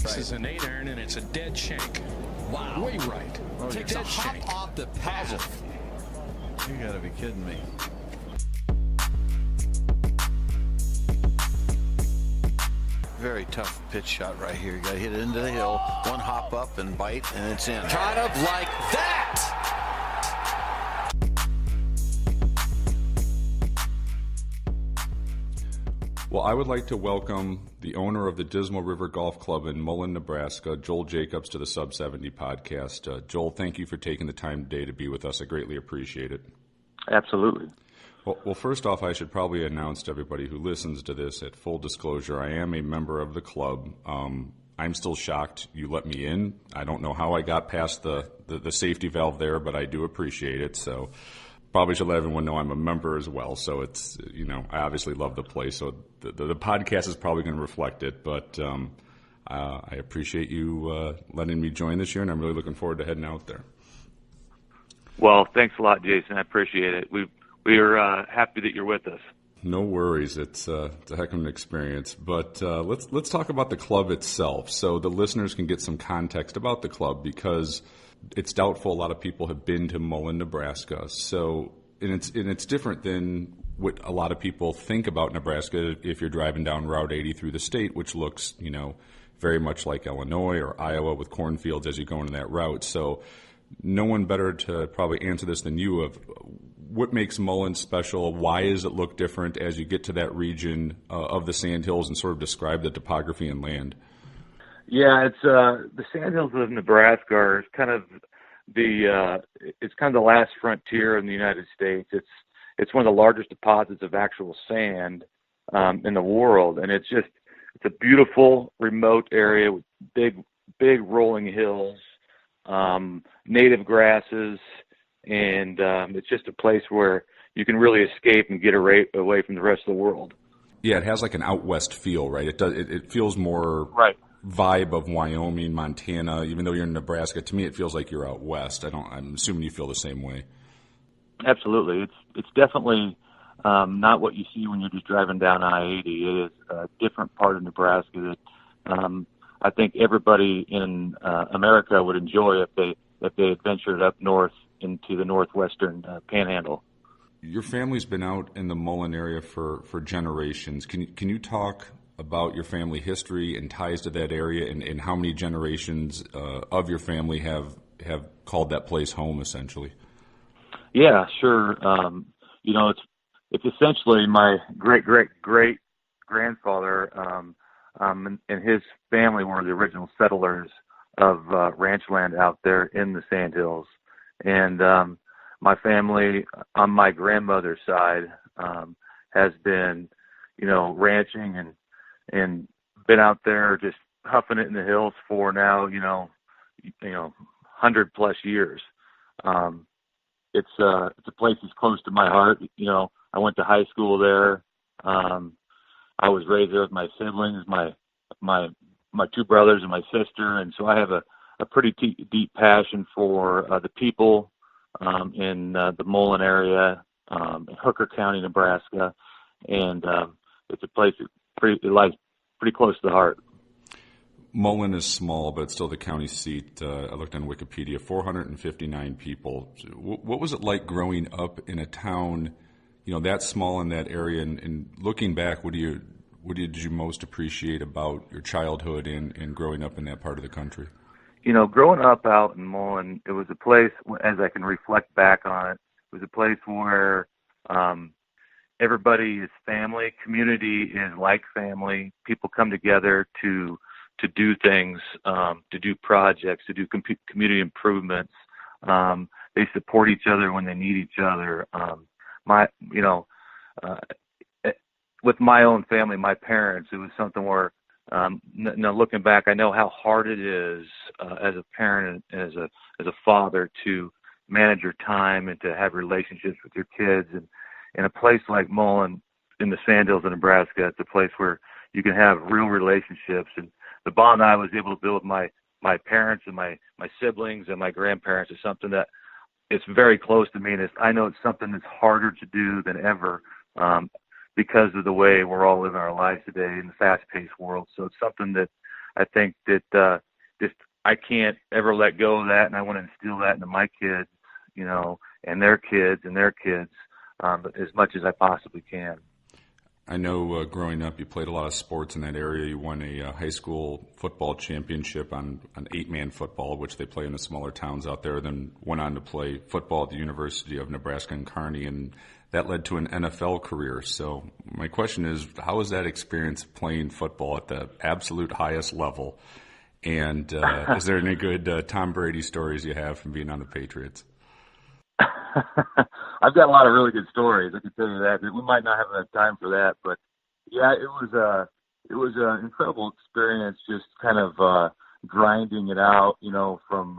This is an 8-iron, and it's a dead shank. Wow. Way right. Oh, takes a hop shank. off the path. You gotta be kidding me. Very tough pitch shot right here. You gotta hit it into the hill, one hop up and bite, and it's in. Kind of like that. Well, I would like to welcome the owner of the Dismal River Golf Club in Mullen, Nebraska, Joel Jacobs, to the Sub 70 podcast. Joel, thank you for taking the time today to be with us. I greatly appreciate it. Absolutely. Well, first off, I should probably announce to everybody who listens to this, at full disclosure, I am a member of the club. I'm still shocked you let me in. I don't know how I got past the safety valve there, but I do appreciate it. So probably should let everyone know I'm a member as well. So it's, I obviously love the place. So the podcast is probably going to reflect it. But I appreciate you letting me join this year, and I'm really looking forward to heading out there. Well, thanks a lot, Jason. I appreciate it. We are happy that you're with us. No worries. It's a heck of an experience. But let's talk about the club itself, so the listeners can get some context about the club, because it's doubtful a lot of people have been to Mullen, Nebraska. So, and it's different than what a lot of people think about Nebraska if you're driving down Route 80 through the state, which looks, very much like Illinois or Iowa with cornfields as you go into that route. So no one better to probably answer this than you of what makes Mullen special. Why does it look different as you get to that region of the Sandhills, and sort of describe the topography and land? Yeah, it's the Sandhills of Nebraska are kind of the last frontier in the United States. It's one of the largest deposits of actual sand in the world, and it's a beautiful remote area with big rolling hills, native grasses, and it's just a place where you can really escape and get away from the rest of the world. Yeah, it has like an out west feel, right? It feels more right. Vibe of Wyoming, Montana. Even though you're in Nebraska, to me it feels like you're out west. I'm assuming you feel the same way. Absolutely. It's definitely not what you see when you're just driving down I-80. It is a different part of Nebraska that I think everybody in America would enjoy if they adventured up north into the northwestern panhandle. Your family's been out in the Mullen area for generations. Can you talk about your family history and ties to that area, and how many generations of your family have called that place home, essentially? Yeah, sure. It's essentially my great grandfather and his family were the original settlers of ranch land out there in the Sandhills. And my family on my grandmother's side has been, ranching and been out there just huffing it in the hills for now, 100+ years. It's a place that's close to my heart. I went to high school there. I was raised there with my siblings, my two brothers and my sister, and so I have a pretty deep passion for the people in the Mullen area, in Hooker County, Nebraska, and it's a place that lies pretty close to the heart. Mullen is small, but it's still the county seat. I looked on Wikipedia, 459 people. What was it like growing up in a town, that small in that area? And looking back, what did you most appreciate about your childhood and growing up in that part of the country? Growing up out in Mullen, it was a place, as I can reflect back on it, it was a place where everybody is family. Community is like family. People come together to do things, to do projects, to do community improvements. They support each other when they need each other. With my own family, my parents, it was something where, now looking back, I know how hard it is as a parent and as a father to manage your time and to have relationships with your kids. And in a place like Mullen in the Sandhills of Nebraska, it's a place where you can have real relationships. And the bond I was able to build with my parents and my siblings and my grandparents is something that it's very close to me. And I know it's something that's harder to do than ever because of the way we're all living our lives today in the fast-paced world. So it's something that I think that just I can't ever let go of that, and I want to instill that into my kids, and their kids and their kids, as much as I possibly can. I know growing up you played a lot of sports in that area. You won a high school football championship on 8-man football, which they play in the smaller towns out there, then went on to play football at the University of Nebraska in Kearney, and that led to an NFL career. So my question is, how was that experience playing football at the absolute highest level? And is there any good Tom Brady stories you have from being on the Patriots? I've got a lot of really good stories. I can tell you that. We might not have enough time for that, but yeah, it was an incredible experience. Just kind of grinding it out, from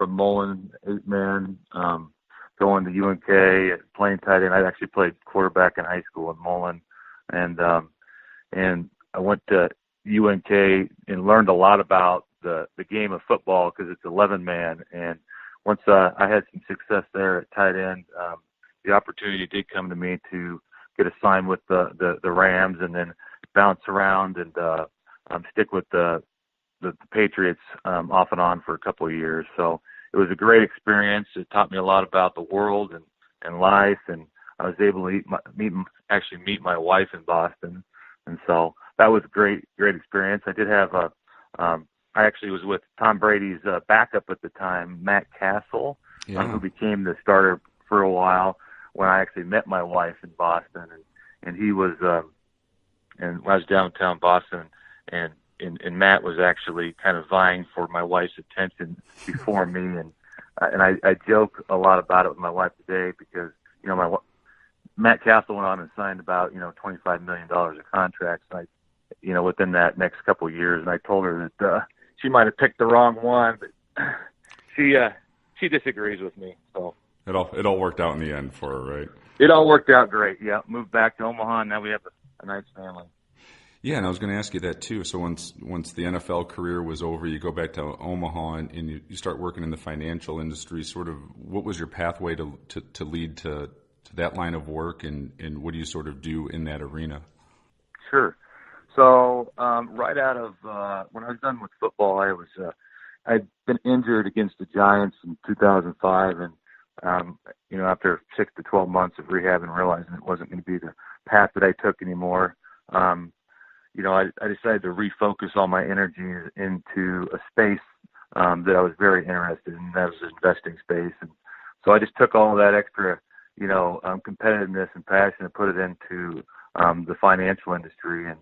Mullen 8-man, going to UNK, playing tight end. I actually played quarterback in high school in Mullen, and I went to UNK and learned a lot about the game of football because it's 11-man. And once I had some success there at tight end, the opportunity did come to me to get assigned with the Rams and then bounce around and stick with the Patriots off and on for a couple of years. So it was a great experience. It taught me a lot about the world and life, and I was able to meet my wife in Boston, and so that was a great experience. I did have I actually was with Tom Brady's backup at the time, Matt Castle, who became the starter for a while when I actually met my wife in Boston, and he was and I was downtown Boston, and Matt was actually kind of vying for my wife's attention before me, and I joke a lot about it with my wife today because Matt Castle went on and signed about $25 million of contracts, within that next couple of years, and I told her that she might have picked the wrong one, but she disagrees with me. So it all worked out in the end for her, right? It all worked out great. Yeah, moved back to Omaha, and now we have a nice family. Yeah, and I was going to ask you that too. So once the NFL career was over, you go back to Omaha and you start working in the financial industry. Sort of, what was your pathway to lead to that line of work, and what do you sort of do in that arena? Sure. So right out of when I was done with football, I'd been injured against the Giants in 2005, and after 6 to 12 months of rehab and realizing it wasn't going to be the path that I took anymore, I decided to refocus all my energies into a space that I was very interested in. That was the investing space, and so I just took all that extra, competitiveness and passion and put it into the financial industry, and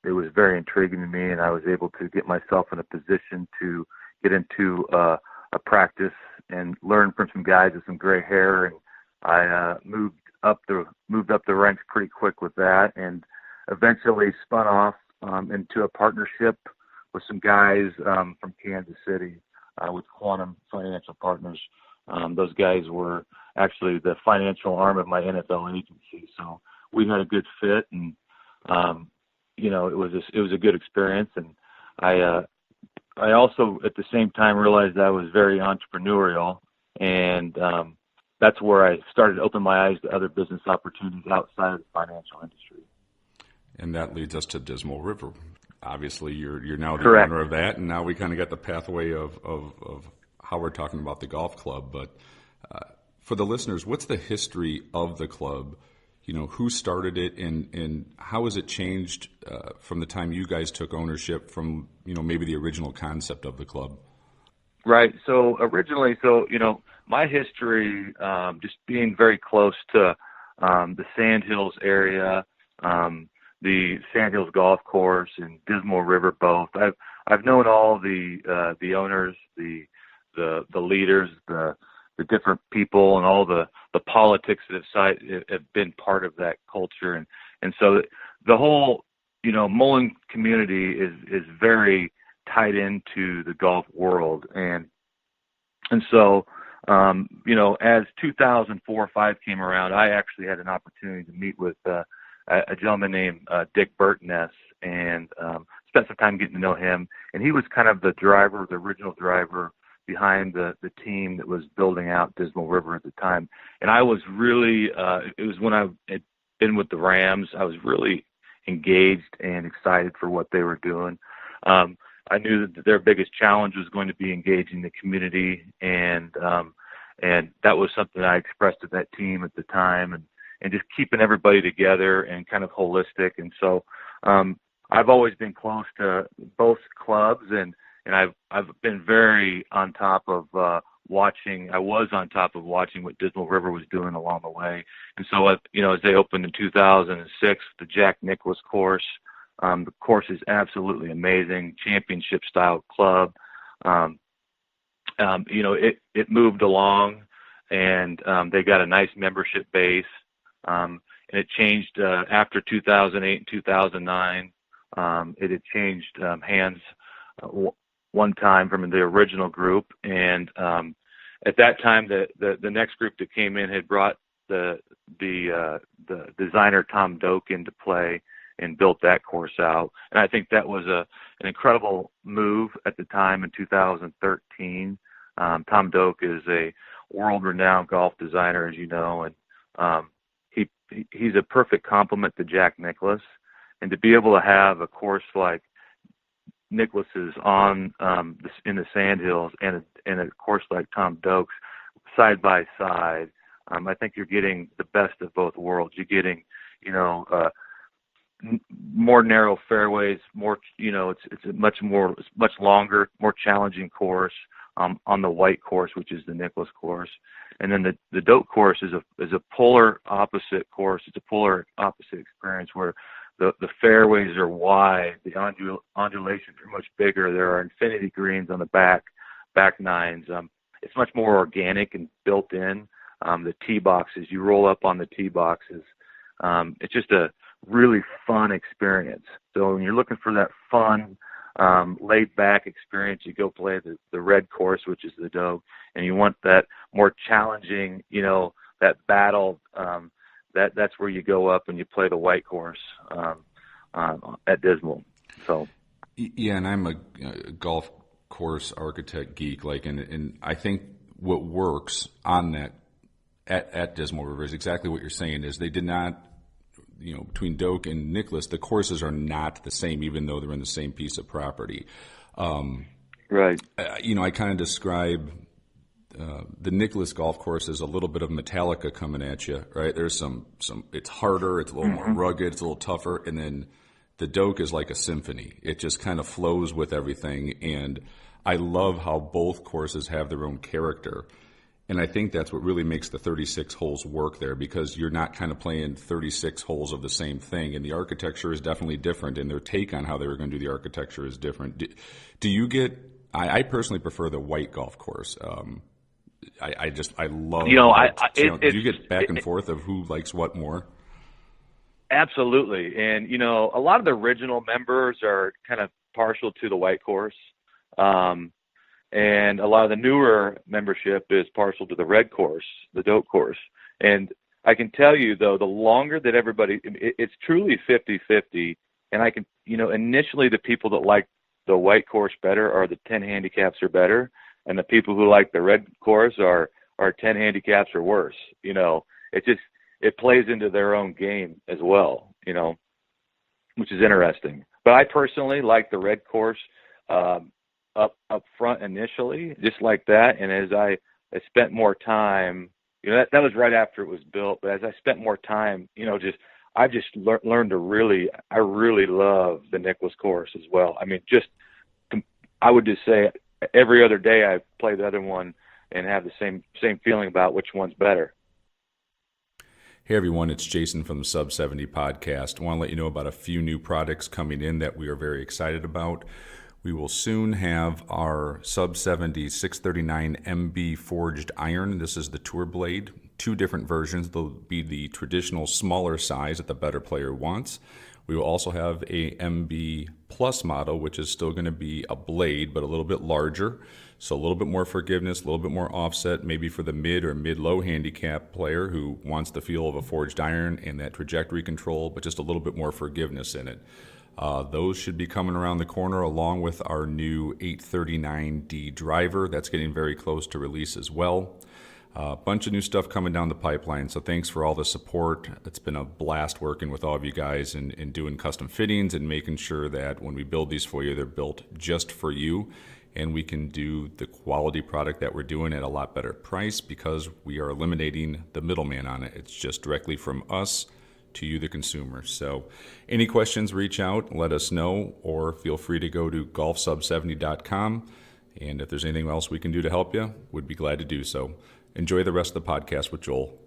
it was very intriguing to me, and I was able to get myself in a position to get into a practice and learn from some guys with some gray hair, and I moved up the ranks pretty quick with that, and eventually spun off into a partnership with some guys from Kansas City with Quantum Financial Partners. Those guys were actually the financial arm of my NFL agency, so we had a good fit, and it was a good experience. And I also at the same time realized I was very entrepreneurial, and that's where I started to open my eyes to other business opportunities outside of the financial industry. And that leads us to Dismal River. Obviously, you're now the Correct. owner of that, and now we kind of got the pathway of how we're talking about the golf club. But for the listeners, what's the history of the club? Who started it, and how has it changed from the time you guys took ownership from maybe the original concept of the club? Right. So originally, my history, just being very close to the Sandhills area, the Sandhills Golf Course and Dismal River both. I've known all the owners, the leaders, the different people, and all the politics that have been part of that culture, and so the whole Mullen community is very tied into the golf world, and so as 2004-05 came around, I actually had an opportunity to meet with a gentleman named Dick Burtness, and spent some time getting to know him. And he was kind of the original driver behind the team that was building out Dismal River at the time. And I was really, it was when I had been with the Rams, I was really engaged and excited for what they were doing. I knew that their biggest challenge was going to be engaging the community, and that was something I expressed to that team at the time, and just keeping everybody together and kind of holistic. And so I've always been close to both clubs, and I've been very on top of watching. I was on top of watching what Dismal River was doing along the way. And so, as they opened in 2006, the Jack Nicklaus course. The course is absolutely amazing, championship-style club. It moved along, and they got a nice membership base. And it changed after 2008 and 2009. It had changed hands one time from the original group, and at that time, the next group that came in had brought the designer Tom Doak into play and built that course out. And I think that was an incredible move at the time in 2013. Tom Doak is a world-renowned golf designer, as you know, and he's a perfect complement to Jack Nicklaus. And to be able to have a course like Nicklaus's on in the Sandhills and a course like Tom Doak's side by side, I think you're getting the best of both worlds. You're getting, more narrow fairways, more, it's a much longer, more challenging course on the white course, which is the Nicklaus course. And then the Doak course is a polar opposite course. It's a polar opposite experience where the fairways are wide, the undulations are much bigger. There are infinity greens on the back nines. It's much more organic and built in. The tee boxes, you roll up on the tee boxes. It's just a really fun experience. So when you're looking for that fun, laid back experience, you go play the red course, which is the Doak, and you want that more challenging, that battle, that's where you go up and you play the white course at Dismal. So yeah, and I'm a golf course architect geek, and I think what works on that at Dismal River is exactly what you're saying. Is they did not, between Doak and Nicklaus, the courses are not the same, even though they're in the same piece of property. Right. I kind of describe the Nicklaus golf course as a little bit of Metallica coming at you, right? There's some it's harder, it's a little more rugged, it's a little tougher, and then the Doak is like a symphony. It just kind of flows with everything, and I love how both courses have their own character. And I think that's what really makes the 36 holes work there, because you're not kind of playing 36 holes of the same thing, and the architecture is definitely different, and their take on how they were going to do the architecture is different. Do you get? I personally prefer the white golf course. I love. Do you get back and forth of who likes what more? Absolutely, and a lot of the original members are kind of partial to the white course. And a lot of the newer membership is partial to the red course, the Doak course. And I can tell you, though, the longer that it's truly 50-50. And I can, initially the people that like the white course better are the 10 handicaps or better. And the people who like the red course are 10 handicaps or worse. It plays into their own game as well, which is interesting. But I personally like the red course, up front initially, just like that. And as I spent more time, that was right after it was built. But as I spent more time, I've just learned to I really love the Nicklaus course as well. I mean, I would just say every other day I play the other one and have the same feeling about which one's better. Hey everyone, it's Jason from the Sub 70 podcast. I want to let you know about a few new products coming in that we are very excited about. We will soon have our Sub 70 639 MB forged iron. This is the Tour Blade. Two different versions. They'll be the traditional smaller size that the better player wants. We will also have a MB Plus model, which is still going to be a blade, but a little bit larger. So a little bit more forgiveness, a little bit more offset, maybe for the mid or mid-low handicap player who wants the feel of a forged iron and that trajectory control, but just a little bit more forgiveness in it. Those should be coming around the corner along with our new 839D driver. That's getting very close to release as well. A bunch of new stuff coming down the pipeline. So thanks for all the support. It's been a blast working with all of you guys and doing custom fittings and making sure that when we build these for you, they're built just for you. And we can do the quality product that we're doing at a lot better price because we are eliminating the middleman on it. It's just directly from us to you, the consumer. So any questions, reach out, let us know, or feel free to go to golfsub70.com. And if there's anything else we can do to help you, we'd be glad to do so. Enjoy the rest of the podcast with Joel.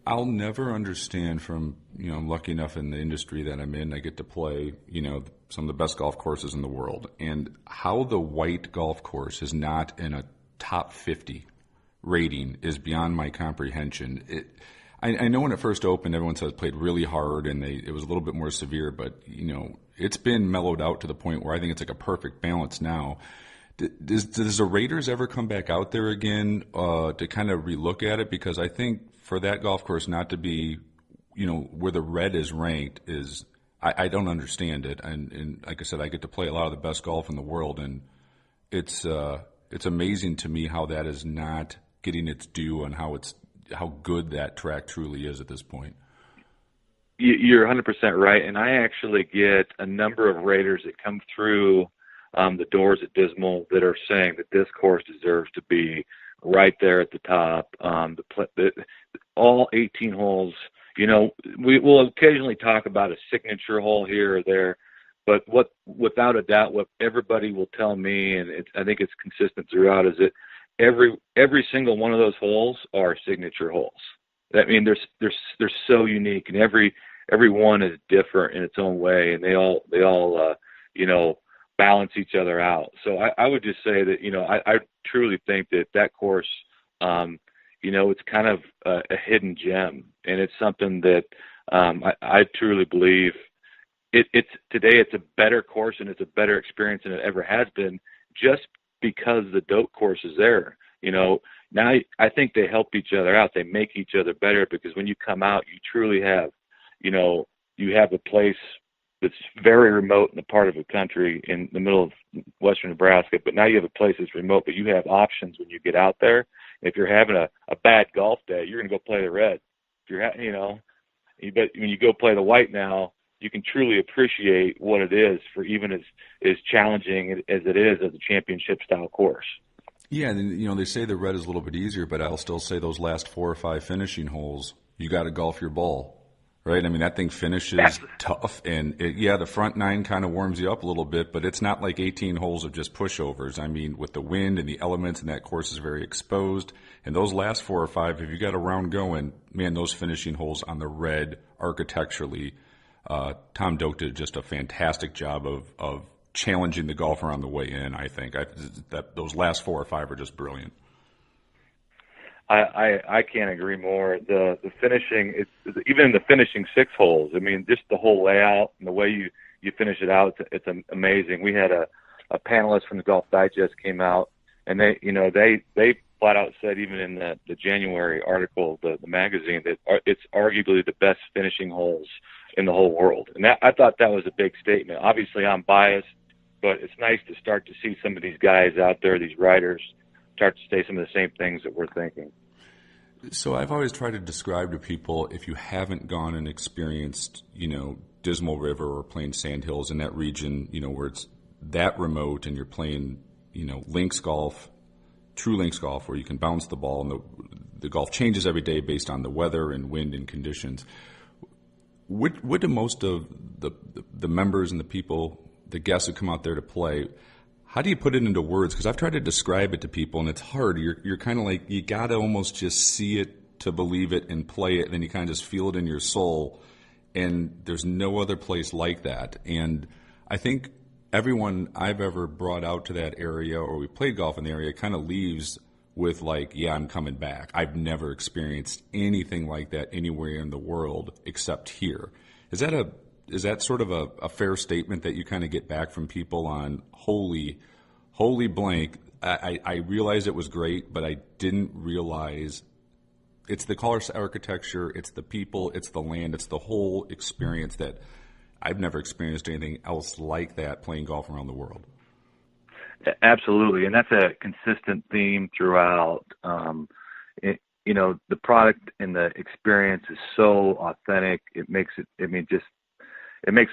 I'll never understand from, I'm lucky enough in the industry that I'm in, I get to play, some of the best golf courses in the world. And how the White golf course is not in a top 50 rating is beyond my comprehension. I know when it first opened, everyone said it played really hard and it was a little bit more severe, but, it's been mellowed out to the point where I think it's like a perfect balance now. Does the Raiders ever come back out there again to kind of relook at it? Because I think for that golf course not to be, where the red is ranked is, I don't understand it. And like I said, I get to play a lot of the best golf in the world, and it's amazing to me how that is not getting its due and how good that track truly is at this point. You're 100% right, and I actually get a number of Raiders that come through the doors at Dismal that are saying that this course deserves to be right there at the top. All 18 holes, we will occasionally talk about a signature hole here or there, but without a doubt, what everybody will tell me, and I think it's consistent throughout, is that every single one of those holes are signature holes. I mean, they're so unique, and every one is different in its own way, and they all balance each other out. So I would just say that, I truly think that course, it's kind of a hidden gem, and it's something that I truly believe today it's a better course and it's a better experience than it ever has been just because the dope course is there. Now I think they help each other out. They make each other better because when you come out, you truly have, you have a place that's very remote in the part of the country in the middle of western Nebraska, but now you have a place that's remote, but you have options when you get out there. If you're having a bad golf day, you're going to go play the red. If you're, but when you go play the white now, you can truly appreciate what it is for even as challenging as it is as a championship style course. Yeah, and they say the red is a little bit easier, but I'll still say those last 4 or 5 finishing holes, you got to golf your ball. Right? I mean, that thing finishes tough, and the front 9 kind of warms you up a little bit, but it's not like 18 holes of just pushovers. I mean, with the wind and the elements, and that course is very exposed. And those last 4 or 5, if you got a round going, man, those finishing holes on the red architecturally, Tom Doak did just a fantastic job of challenging the golfer on the way in, I think. That those last 4 or 5 are just brilliant. I can't agree more. The finishing, even in the finishing 6 holes, I mean, just the whole layout and the way you finish it out, it's amazing. We had a panelist from the Golf Digest came out, and they flat out said, even in the January article, the magazine, that it's arguably the best finishing holes in the whole world. And I thought that was a big statement. Obviously, I'm biased, but it's nice to start to see some of these guys out there, these writers, start to say some of the same things that we're thinking. So I've always tried to describe to people, if you haven't gone and experienced, Dismal River or playing Sandhills in that region, where it's that remote and you're playing, links golf, true links golf, where you can bounce the ball and the golf changes every day based on the weather and wind and conditions. What do most of the members and the people, the guests who come out there to play, how do you put it into words? Because I've tried to describe it to people, and it's hard. You're kind of like, you got to almost just see it to believe it and play it, and then you kind of just feel it in your soul. And there's no other place like that. And I think everyone I've ever brought out to that area, or we played golf in the area, kind of leaves with like, yeah, I'm coming back. I've never experienced anything like that anywhere in the world except here. Is that sort of a fair statement that you kind of get back from people on, holy blank, I realized it was great, but I didn't realize it's the color architecture, it's the people, it's the land, it's the whole experience that I've never experienced anything else like that playing golf around the world. Absolutely, and that's a consistent theme throughout. the product and the experience is so authentic. It makes it, it makes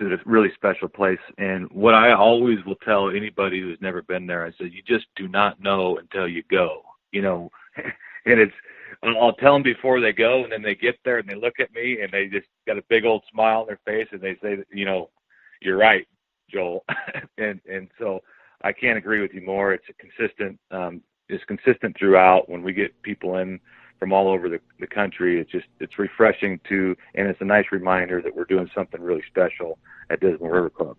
it a really special place. And what I always will tell anybody who's never been there, I said, you just do not know until you go, and I'll tell them before they go, and then they get there and they look at me and they just got a big old smile on their face and they say, you're right, Joel. and so I can't agree with you more. It's consistent throughout. When we get people in from all over the country, it's refreshing and it's a nice reminder that we're doing something really special at Dismal River Club.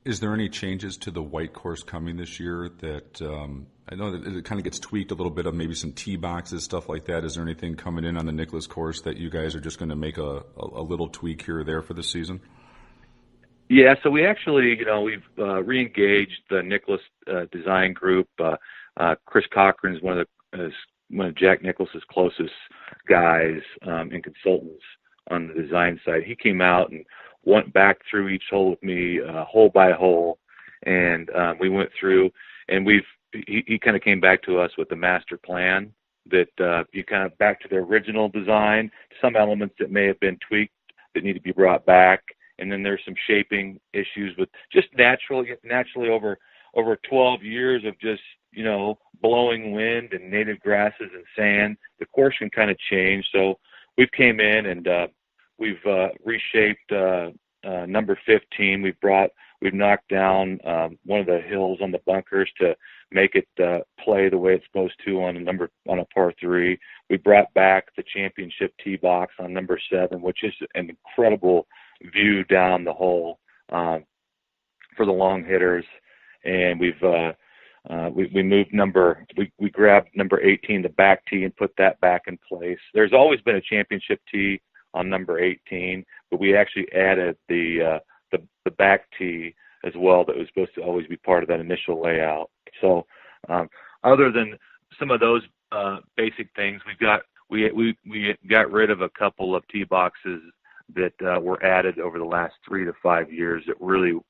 Is there any changes to the white course coming this year that I know that it kind of gets tweaked a little bit, of maybe some tee boxes, stuff like that? Is there anything coming in on the Nicklaus course that you guys are just going to make a little tweak here or there for the season? Yeah, so we actually, we've re-engaged the Nicklaus design group. Chris Cochran's one of Jack Nicklaus's closest guys and consultants on the design side. He came out and went back through each hole with me, hole by hole, and we went through, and he kind of came back to us with the master plan that you kind of back to the original design, some elements that may have been tweaked that need to be brought back, and then there's some shaping issues with just naturally over 12 years of just, blowing wind and native grasses and sand, the course can kind of change. So we've came in and we've reshaped number 15. We've knocked down one of the hills on the bunkers to make it play the way it's supposed to on a par 3. We brought back the championship tee box on number 7, which is an incredible view down the hole for the long hitters. And we grabbed number 18, the back tee, and put that back in place. There's always been a championship tee on number 18, but we actually added the back tee as well. That was supposed to always be part of that initial layout. So other than some of those basic things, we got rid of a couple of tee boxes that were added over the last 3 to 5 years that really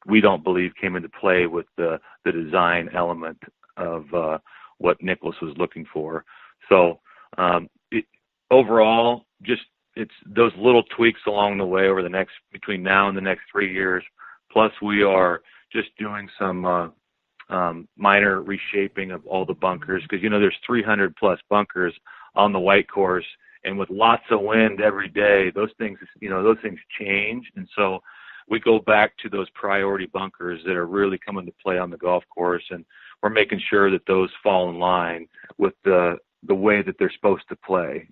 we don't believe came into play with the design element of what Nicklaus was looking for. So overall, it's those little tweaks along the way between now and the next 3 years. Plus, we are just doing some minor reshaping of all the bunkers because there's 300 plus bunkers on the white course, and with lots of wind every day, those things change, and so we go back to those priority bunkers that are really coming to play on the golf course, and we're making sure that those fall in line with the way that they're supposed to play,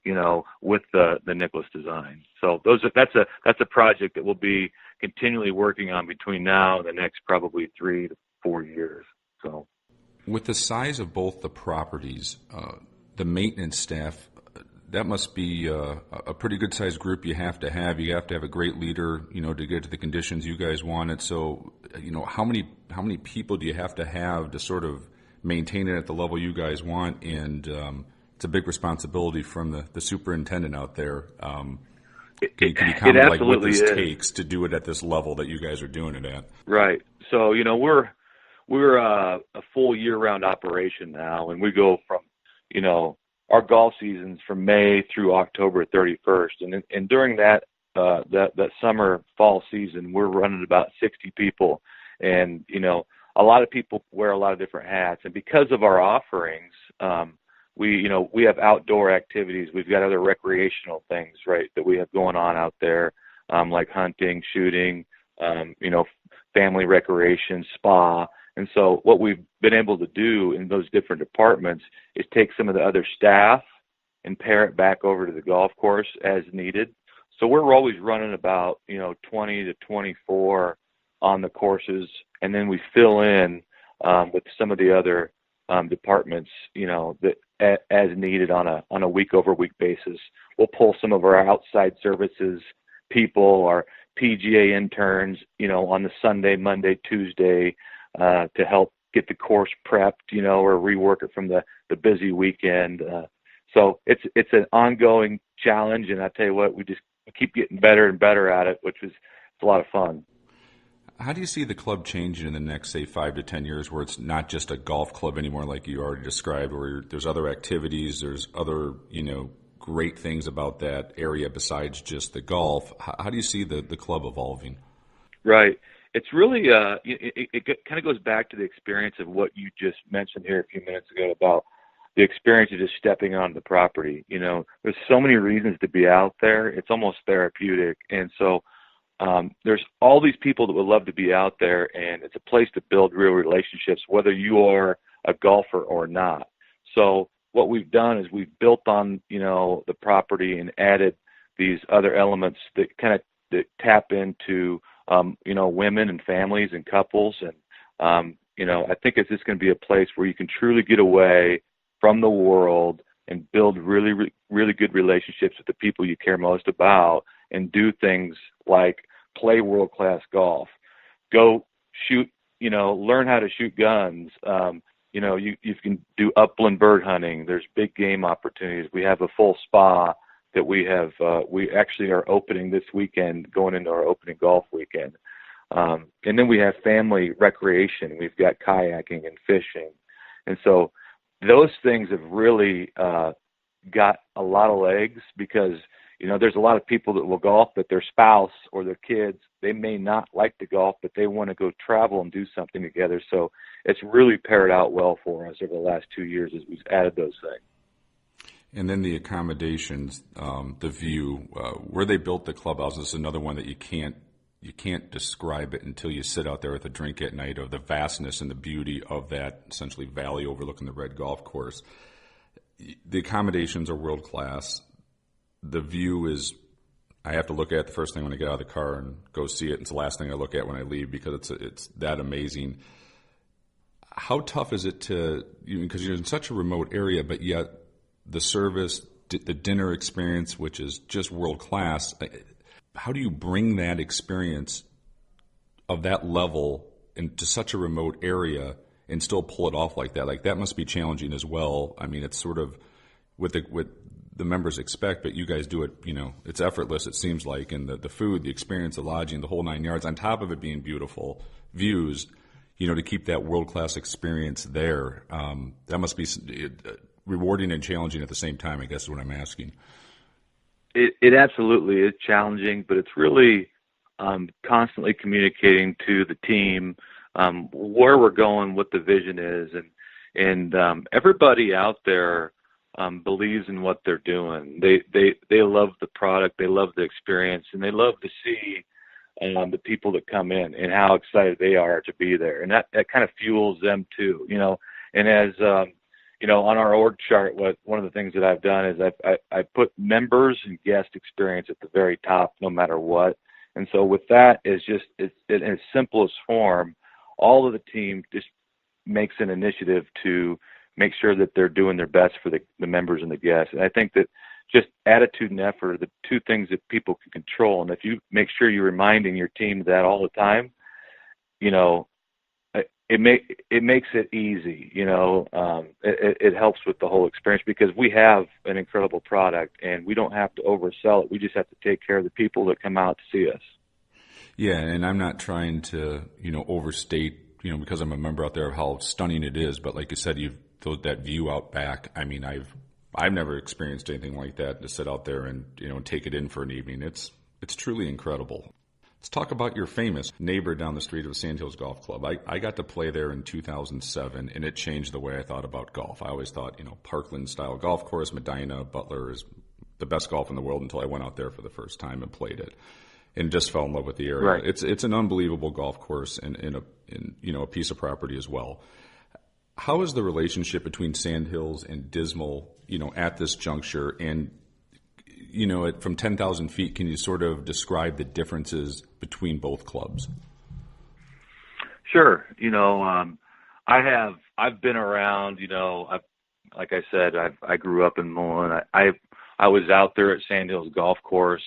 with the Nicklaus design. So that's a project that we'll be continually working on between now and the next probably 3 to 4 years. So, with the size of both the properties, the maintenance staff, that must be a pretty good sized group you have to have. You have to have a great leader, to get to the conditions you guys wanted. So, how many people do you have to sort of maintain it at the level you guys want? And it's a big responsibility from the superintendent out there. Can you comment like what this takes to do it at this level that you guys are doing it at? Right. So, we're a full year-round operation now, and we go from, our golf season's from May through October 31st, and during that summer fall season, we're running about 60 people, and a lot of people wear a lot of different hats, and because of our offerings, we have outdoor activities. We've got other recreational things, right, that we have going on out there, like hunting, shooting, family recreation, spa. And so what we've been able to do in those different departments is take some of the other staff and pair it back over to the golf course as needed. So we're always running about, 20 to 24 on the courses, and then we fill in with some of the other departments, that as needed on a week-over-week basis. We'll pull some of our outside services people, our PGA interns, on the Sunday, Monday, Tuesday, to help get the course prepped, or rework it from the busy weekend. So it's an ongoing challenge, and I tell you what, we keep getting better and better at it, which is a lot of fun. How do you see the club changing in the next, say, 5 to 10 years, where it's not just a golf club anymore, like you already described, where there's other activities, there's other, great things about that area besides just the golf? How do you see the club evolving? Right. It's really, it kind of goes back to the experience of what you just mentioned here a few minutes ago about the experience of just stepping on the property. There's so many reasons to be out there. It's almost therapeutic. And so there's all these people that would love to be out there, and it's a place to build real relationships, whether you are a golfer or not. So what we've done is we've built on, the property and added these other elements that kind of that tap into, women and families and couples. And, I think it's just going to be a place where you can truly get away from the world and build really, really good relationships with the people you care most about, and do things like play world-class golf, go shoot, learn how to shoot guns. You can do upland bird hunting. There's big game opportunities. We have a full spa that we actually are opening this weekend, going into our opening golf weekend. And then we have family recreation. We've got kayaking and fishing. And so those things have really got a lot of legs, because, there's a lot of people that will golf, but their spouse or their kids, they may not like to golf, but they want to go travel and do something together. So it's really paired out well for us over the last 2 years as we've added those things. And then the accommodations, the view, where they built the clubhouse is another one that you can't describe it until you sit out there with a drink at night, of the vastness and the beauty of that essentially valley overlooking the red golf course. The accommodations are world class. The view is, I have to look at the first thing when I get out of the car and go see it. It's the last thing I look at when I leave, because it's that amazing. How tough is it because you're in such a remote area, but yet the service, the dinner experience, which is just world class. How do you bring that experience of that level into such a remote area and still pull it off like that? Like, that must be challenging as well. I mean, it's sort of what the members expect, but you guys do it, it's effortless, it seems like, and the food, the experience, the lodging, the whole 9 yards, on top of it being beautiful views, to keep that world-class experience there. That must be rewarding and challenging at the same time, I guess is what I'm asking. It absolutely is challenging, but it's really constantly communicating to the team where we're going, what the vision is, and everybody out there believes in what they're doing. They love the product, they love the experience, and they love to see the people that come in and how excited they are to be there, and that kind of fuels them too. And as on our org chart, one of the things that I've done is I put members and guest experience at the very top, no matter what. And so with that, it's in its simplest form, all of the team just makes an initiative to make sure that they're doing their best for the members and the guests. And I think that just attitude and effort are the two things that people can control. And if you make sure you're reminding your team that all the time, it makes it easy. It helps with the whole experience, because we have an incredible product and we don't have to oversell it. We just have to take care of the people that come out to see us. Yeah, and I'm not trying to, overstate, because I'm a member out there, of how stunning it is. But like you said, that view out back. I mean, I've never experienced anything like that, to sit out there and take it in for an evening. It's truly incredible. Let's talk about your famous neighbor down the street of Sandhills Golf Club. I got to play there in 2007, and it changed the way I thought about golf. I always thought, Parkland-style golf course, Medina, Butler is the best golf in the world, until I went out there for the first time and played it, and just fell in love with the area. Right. It's an unbelievable golf course and a piece of property as well. How is the relationship between Sandhills and Dismal, at this juncture? And from 10,000 feet, can you sort of describe the differences between both clubs? Sure. I've been around, like I said, I grew up in Mullen. I was out there at Sandhills Golf Course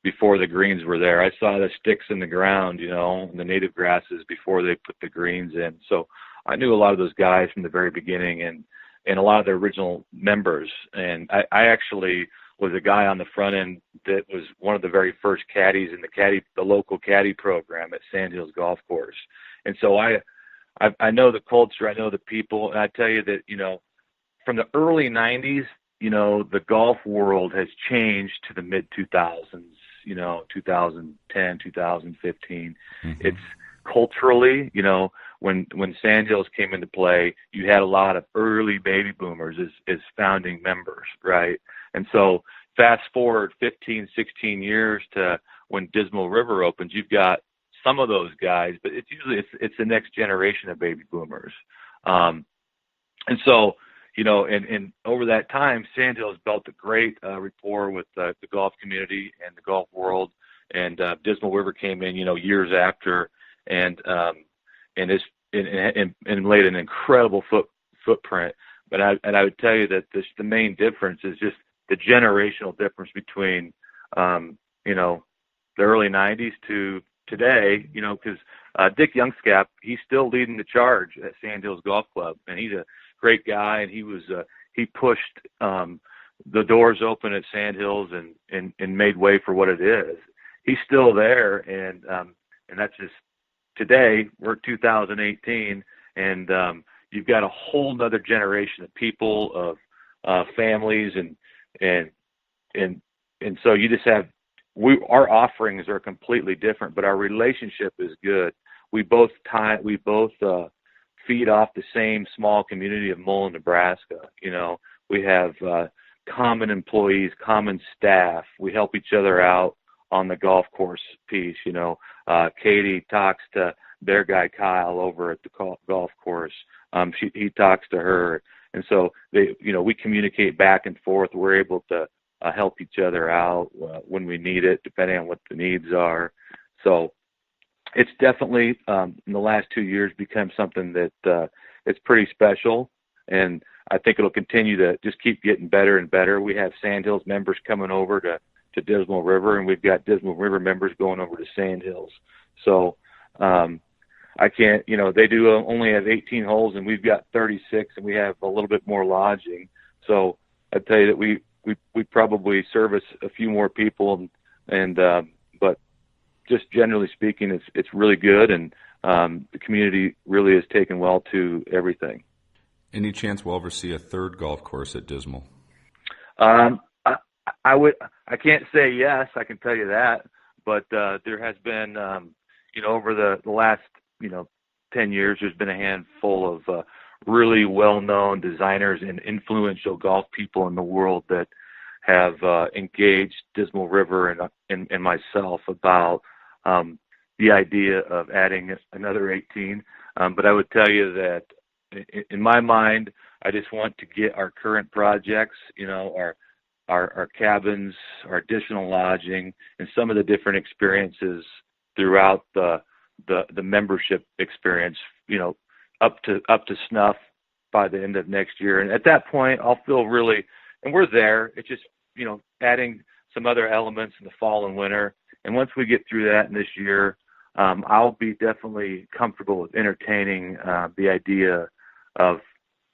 before the greens were there. I saw the sticks in the ground, and the native grasses before they put the greens in. So I knew a lot of those guys from the very beginning, and a lot of the original members. And I actually was a guy on the front end that was one of the very first caddies in the local caddy program at Sandhills Golf Course. And so I know the culture, I know the people, and I tell you that, from the early 90s, the golf world has changed to the mid 2000s, 2010, 2015. Mm-hmm. It's culturally, when Sandhills came into play, you had a lot of early baby boomers as founding members, right? And so fast forward 15, 16 years to when Dismal River opens, you've got some of those guys, but it's usually it's the next generation of baby boomers. And so, and over that time, Sandhills built a great rapport with the golf community and the golf world. And Dismal River came in, years after, and laid an incredible footprint. But I would tell you that the main difference is just the generational difference between, the early 90s to today, because Dick Youngscap, he's still leading the charge at Sandhills Golf Club, and he's a great guy, and he pushed the doors open at Sandhills and made way for what it is. He's still there, and that's just today. We're 2018, and you've got a whole nother generation of people, of families, and so you just have. Our offerings are completely different, but our relationship is good. We both feed off the same small community of Mullen, Nebraska. We have common employees, common staff. We help each other out on the golf course piece. Katie talks to their guy Kyle over at the golf course. He talks to her, and so we communicate back and forth. We're able to help each other out when we need it, depending on what the needs are. So it's definitely, in the last 2 years, become something that it's pretty special, and I think it'll continue to just keep getting better and better. We have Sandhills members coming over to Dismal River, and we've got Dismal River members going over to Sandhills. So I can't, they do only have 18 holes, and we've got 36, and we have a little bit more lodging. So I'd tell you that we probably service a few more people, but just generally speaking, it's really good, and the community really is taken well to everything. Any chance we'll ever see a third golf course at Dismal? I can't say yes, I can tell you that, but there has been, over the last 10 years, there's been a handful of really well-known designers and influential golf people in the world that have engaged Dismal River and myself about the idea of adding another 18. But I would tell you that in my mind, I just want to get our current projects, our cabins, our additional lodging, and some of the different experiences throughout the membership experience, up to snuff by the end of next year. And at that point, I'll feel really, and we're there. It's just, adding some other elements in the fall and winter. And once we get through that in this year, I'll be definitely comfortable with entertaining the idea of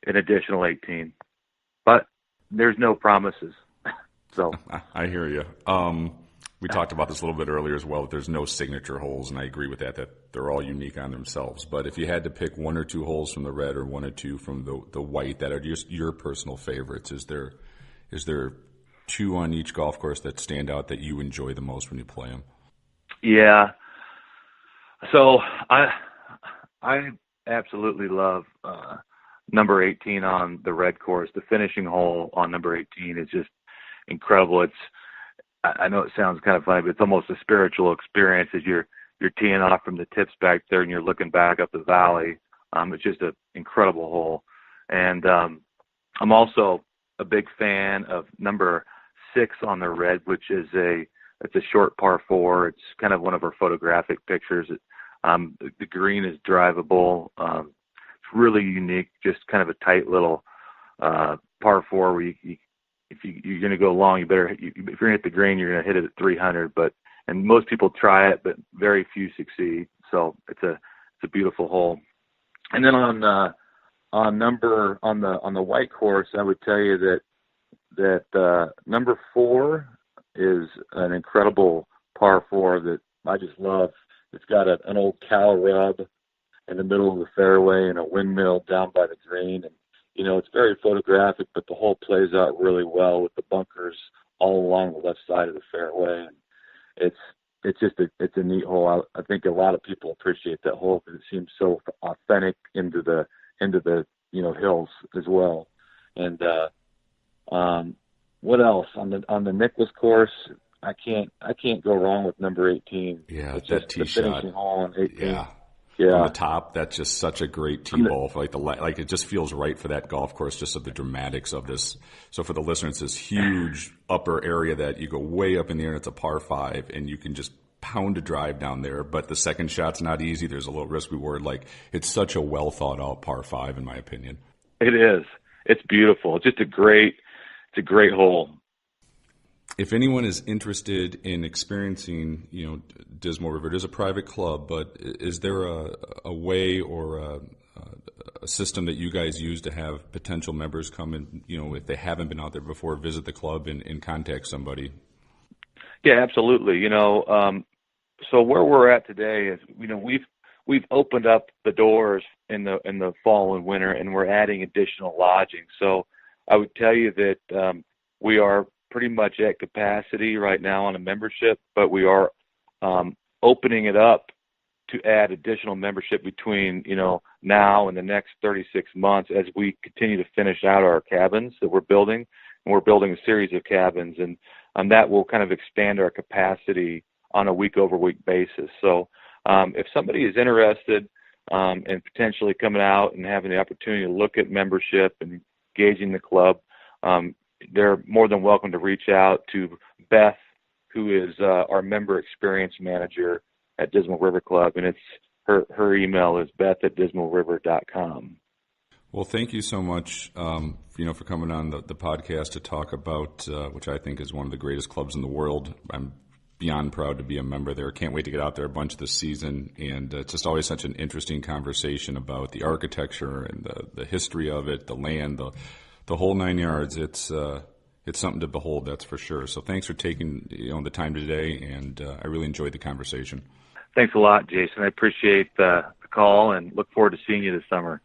an additional 18. But there's no promises. So I hear you. We talked about this a little bit earlier as well. There's no signature holes, and I agree with that they're all unique on themselves. But if you had to pick one or two holes from the red or one or two from the white that are just your personal favorites, is there two on each golf course that stand out that you enjoy the most when you play them? Yeah. So I absolutely love number 18 on the red course. The finishing hole on number 18 is just incredible. I know it sounds kind of funny, but it's almost a spiritual experience as you're teeing off from the tips back there and you're looking back up the valley. It's just an incredible hole. And I'm also a big fan of number 6 on the red, which is it's a short par 4. It's kind of one of our photographic pictures. The green is drivable. It's really unique, just kind of a tight little par 4 where if you're going to go long, if you're going to hit the green, you're going to hit it at 300. And most people try it, but very few succeed. So it's a beautiful hole. And then on the white course, I would tell you that number 4 is an incredible par 4 that I just love. It's got an old cow rub in the middle of the fairway and a windmill down by the green. And, it's very photographic, but the hole plays out really well with the bunkers all along the left side of the fairway. And it's just it's a neat hole. I think a lot of people appreciate that hole because it seems so authentic into the hills as well. And what else on the Nicklaus course? I can't go wrong with number 18. Yeah, it's that just tee the shot. finishing hole on 18. Yeah. On the top, that's just such a great tee ball. Like it just feels right for that golf course, just of the dramatics of this. So for the listeners, this huge upper area that you go way up in the air, and it's a par 5, and you can just pound a drive down there. But the second shot's not easy. There's a little risk reward. Like, it's such a well thought out par 5, in my opinion. It is. It's beautiful. It's just a great hole. If anyone is interested in experiencing, Dismal River, it is a private club, but is there a way or a system that you guys use to have potential members come and, if they haven't been out there before, visit the club and contact somebody? Yeah, absolutely. So where we're at today is, we've opened up the doors in the fall and winter, and we're adding additional lodging. So I would tell you that we are pretty much at capacity right now on a membership, but we are opening it up to add additional membership between now and the next 36 months as we continue to finish out our cabins that we're building. And we're building a series of cabins, and that will kind of expand our capacity on a week-over-week basis. So if somebody is interested in potentially coming out and having the opportunity to look at membership and engaging the club, they're more than welcome to reach out to Beth, who is our member experience manager at Dismal River Club, and it's her email is beth@dismalriver.com. Well, thank you so much, for coming on the podcast to talk about which I think is one of the greatest clubs in the world. I'm beyond proud to be a member there. Can't wait to get out there a bunch this season, and it's just always such an interesting conversation about the architecture and the history of it, the land, the whole 9 yards. It's something to behold, that's for sure. So thanks for taking the time today, and I really enjoyed the conversation. Thanks a lot, Jason. I appreciate the call and look forward to seeing you this summer.